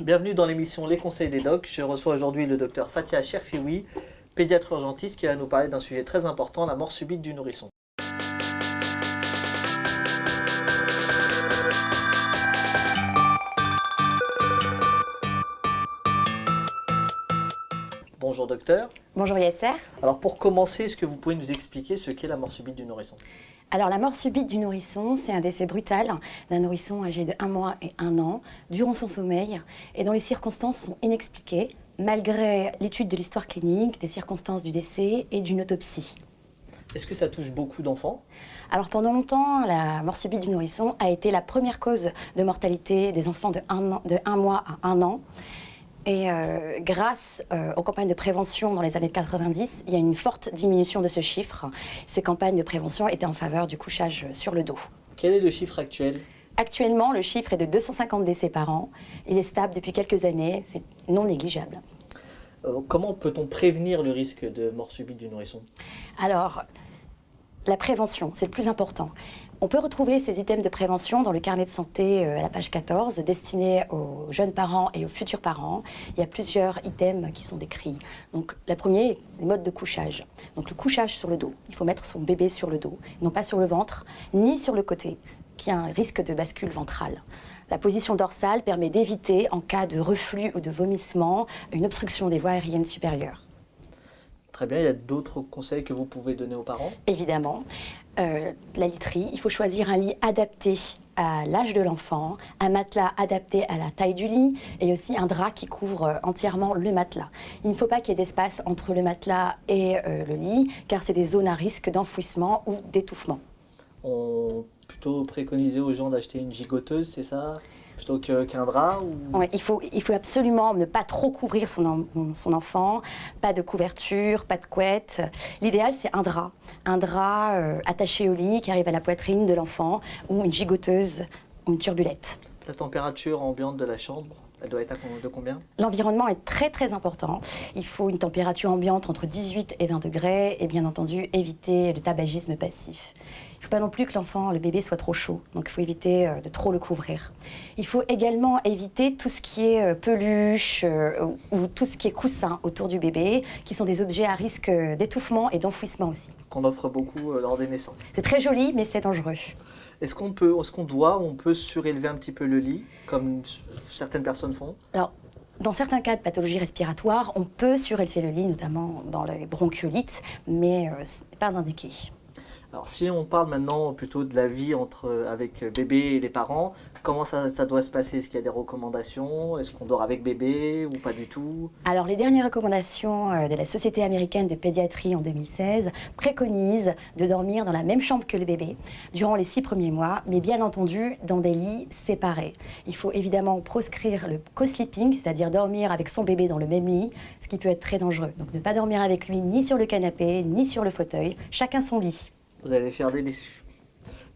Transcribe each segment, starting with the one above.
Bienvenue dans l'émission Les Conseils des Docs. Je reçois aujourd'hui le docteur Fatia Cherfioui, pédiatre urgentiste, qui va nous parler d'un sujet très important, la mort subite du nourrisson. Bonjour docteur. Bonjour Yasser. Alors pour commencer, est-ce que vous pouvez nous expliquer ce qu'est la mort subite du nourrisson? Alors la mort subite du nourrisson, c'est un décès brutal d'un nourrisson âgé de 1 mois et 1 an, durant son sommeil, et dont les circonstances sont inexpliquées, malgré l'étude de l'histoire clinique, des circonstances du décès et d'une autopsie. Est-ce que ça touche beaucoup d'enfants? Alors pendant longtemps, la mort subite du nourrisson a été la première cause de mortalité des enfants de 1 mois à 1 an. Et grâce aux campagnes de prévention dans les années 90, il y a une forte diminution de ce chiffre. Ces campagnes de prévention étaient en faveur du couchage sur le dos. Quel est le chiffre actuel? Actuellement, le chiffre est de 250 décès par an. Il est stable depuis quelques années, c'est non négligeable. Comment peut-on prévenir le risque de mort subite du nourrisson? Alors, la prévention, c'est le plus important. On peut retrouver ces items de prévention dans le carnet de santé à la page 14, destiné aux jeunes parents et aux futurs parents. Il y a plusieurs items qui sont décrits. Donc, la première est les modes de couchage. Donc, le couchage sur le dos. Il faut mettre son bébé sur le dos, non pas sur le ventre, ni sur le côté, qui a un risque de bascule ventrale. La position dorsale permet d'éviter, en cas de reflux ou de vomissement, une obstruction des voies aériennes supérieures. Très bien, il y a d'autres conseils que vous pouvez donner aux parents? Évidemment, la literie, il faut choisir un lit adapté à l'âge de l'enfant, un matelas adapté à la taille du lit et aussi un drap qui couvre entièrement le matelas. Il ne faut pas qu'il y ait d'espace entre le matelas et le lit, car c'est des zones à risque d'enfouissement ou d'étouffement. On plutôt préconiser aux gens d'acheter une gigoteuse, c'est ça? Plutôt qu'un drap ou... Ouais, il faut absolument ne pas trop couvrir son enfant, pas de couverture, pas de couette. L'idéal, c'est un drap attaché au lit qui arrive à la poitrine de l'enfant, ou une gigoteuse ou une turbulette. La température ambiante de la chambre, elle doit être de combien? L'environnement est très très important. Il faut une température ambiante entre 18 et 20 degrés et bien entendu éviter le tabagisme passif. Il ne faut pas non plus que le bébé soit trop chaud, donc il faut éviter de trop le couvrir. Il faut également éviter tout ce qui est peluche ou tout ce qui est coussin autour du bébé, qui sont des objets à risque d'étouffement et d'enfouissement aussi. Qu'on offre beaucoup lors des naissances. C'est très joli, mais c'est dangereux. Est-ce qu'on peut surélever un petit peu le lit, comme certaines personnes font? Alors, dans certains cas de pathologie respiratoire, on peut surélever le lit, notamment dans les bronchiolites, mais ce n'est pas indiqué. Alors si on parle maintenant plutôt de la vie avec bébé et les parents, comment ça doit se passer? Est-ce qu'il y a des recommandations? Est-ce qu'on dort avec bébé ou pas du tout? Alors les dernières recommandations de la Société américaine de pédiatrie en 2016 préconisent de dormir dans la même chambre que le bébé durant les 6 premiers mois, mais bien entendu dans des lits séparés. Il faut évidemment proscrire le co-sleeping, c'est-à-dire dormir avec son bébé dans le même lit, ce qui peut être très dangereux. Donc ne pas dormir avec lui ni sur le canapé, ni sur le fauteuil, chacun son lit. Vous allez faire des déçus.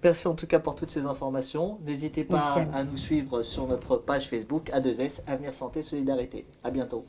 Merci en tout cas pour toutes ces informations. N'hésitez pas à nous suivre sur notre page Facebook A2S, Avenir Santé Solidarité. À bientôt.